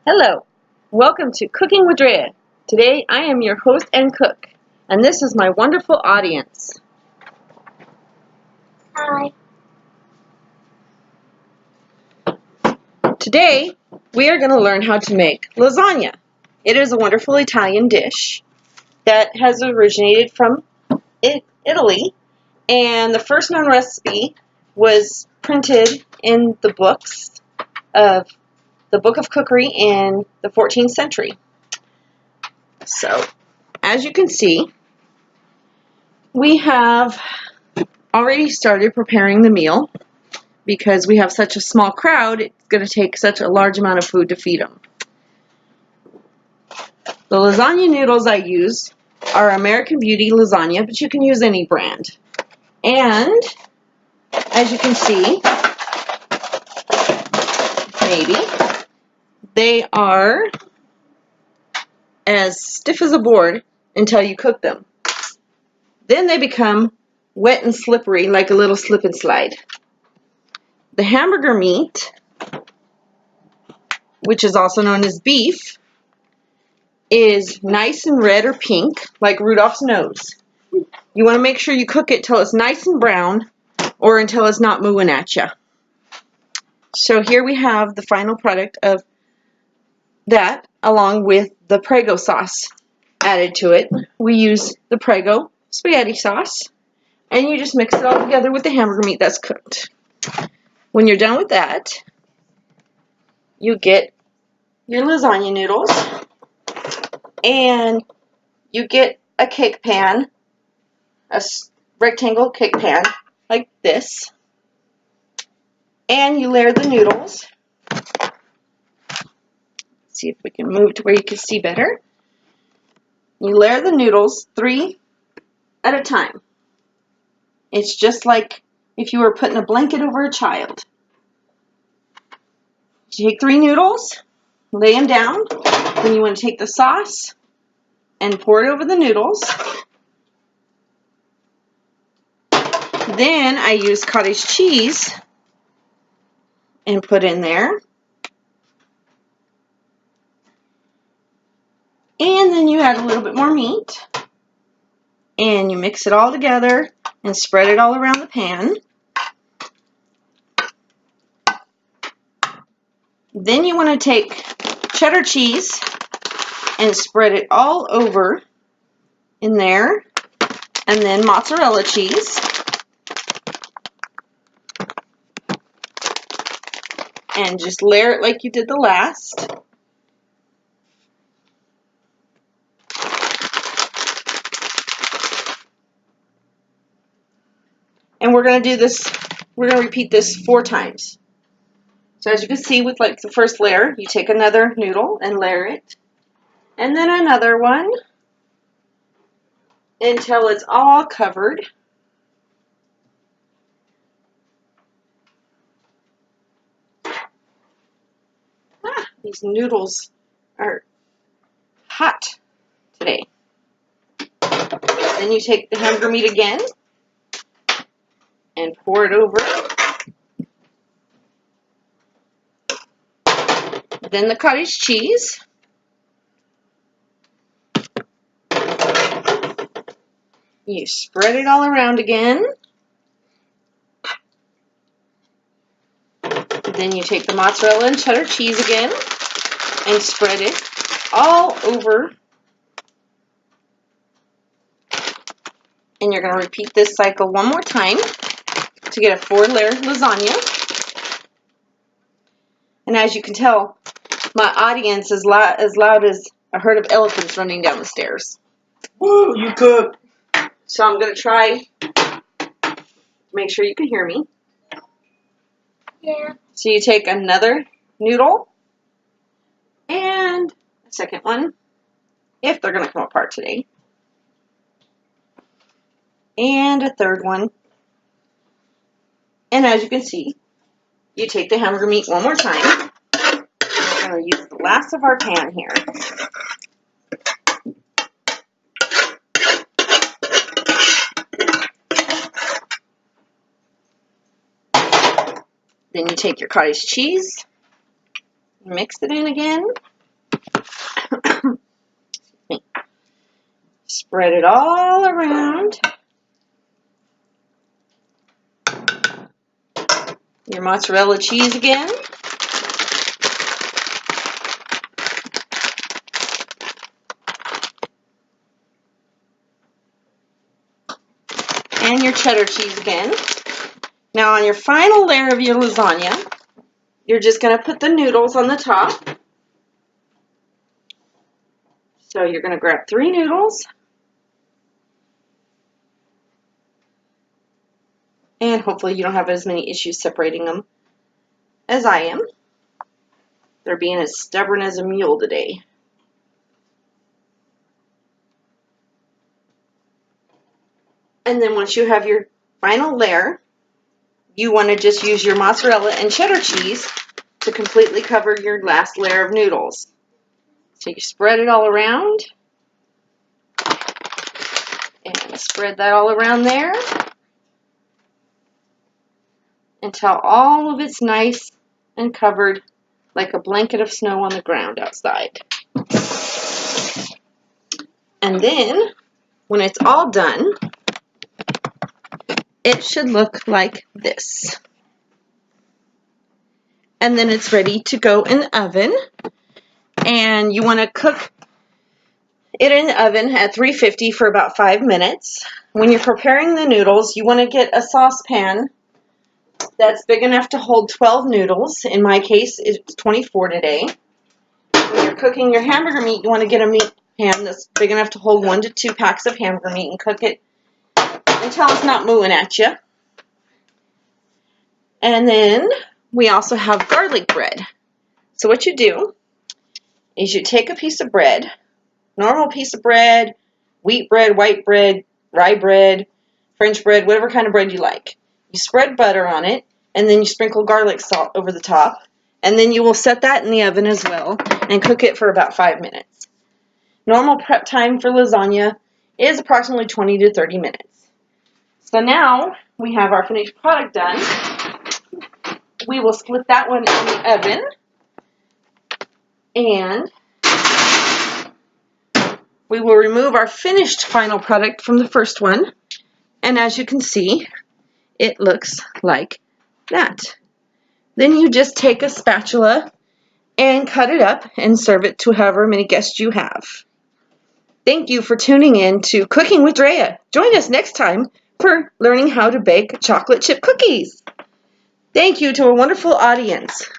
Hello, welcome to Cooking with Drea. Today I am your host and cook, and this is my wonderful audience. Hi. Today we are going to learn how to make lasagna. It is a wonderful Italian dish that has originated from Italy, and the first known recipe was printed in the books of the Book of Cookery in the 14th century. So, as you can see, we have already started preparing the meal because we have such a small crowd. It's going to take such a large amount of food to feed them. The lasagna noodles I use are American Beauty lasagna, but you can use any brand. And as you can see, maybe, they are as stiff as a board until you cook them. Then they become wet and slippery like a little slip and slide. The hamburger meat, which is also known as beef, is nice and red or pink like Rudolph's nose. You want to make sure you cook it till it's nice and brown or until it's not mooing at you. So here we have the final product of that along with the Prego sauce added to it. We use the Prego spaghetti sauce, and you just mix it all together with the hamburger meat that's cooked. When you're done with that, you get your lasagna noodles, and you get a cake pan, a rectangle cake pan like this, and you layer the noodles. See if we can move to where you can see better. You layer the noodles 3 at a time. It's just like if you were putting a blanket over a child. You take 3 noodles, lay them down, then you want to take the sauce and pour it over the noodles. Then I use cottage cheese and put in there. And then you add a little bit more meat. And you mix it all together and spread it all around the pan. Then you want to take cheddar cheese and spread it all over in there. And then mozzarella cheese. And just layer it like you did the last. And we're going to do this, we're going to repeat this 4 times. So as you can see with like the first layer, you take another noodle and layer it. And then another one until it's all covered. These noodles are hot today. Then you take the hamburger meat again and pour it over. Then the cottage cheese. You spread it all around again. Then you take the mozzarella and cheddar cheese again and spread it all over. And you're going to repeat this cycle one more time to get a 4-layer lasagna. And as you can tell, my audience is loud as a herd of elephants running down the stairs. Woo, you cook. So I'm going to try to make sure you can hear me. Yeah. So you take another noodle and a second one, if they're going to come apart today, and a third one. And as you can see, you take the hamburger meat one more time. We're going to use the last of our pan here. Then you take your cottage cheese, mix it in again. Spread it all around. Your mozzarella cheese again. And your cheddar cheese again. Now on your final layer of your lasagna, you're just going to put the noodles on the top. So you're going to grab 3 noodles. And hopefully you don't have as many issues separating them as I am. They're being as stubborn as a mule today. And then once you have your final layer, you want to just use your mozzarella and cheddar cheese to completely cover your last layer of noodles. So you spread it all around. And spread that all around there until all of it's nice and covered like a blanket of snow on the ground outside. And then, when it's all done, it should look like this. And then it's ready to go in the oven. And you want to cook it in the oven at 350 for about 5 minutes. When you're preparing the noodles, you want to get a saucepan that's big enough to hold 12 noodles. In my case, it's 24 today. When you're cooking your hamburger meat, you want to get a meat pan that's big enough to hold 1 to 2 packs of hamburger meat and cook it until it's not mooing at you. And then we also have garlic bread. So what you do is you take a piece of bread, normal piece of bread, wheat bread, white bread, rye bread, French bread, whatever kind of bread you like. You spread butter on it, and then you sprinkle garlic salt over the top, and then you will set that in the oven as well and cook it for about 5 minutes. Normal prep time for lasagna is approximately 20 to 30 minutes. So now we have our finished product done. We will split that one in the oven, and we will remove our finished final product from the first one. And as you can see, it looks like that. Then you just take a spatula and cut it up and serve it to however many guests you have. Thank you for tuning in to Cooking with Drea. Join us next time for learning how to bake chocolate chip cookies. Thank you to a wonderful audience.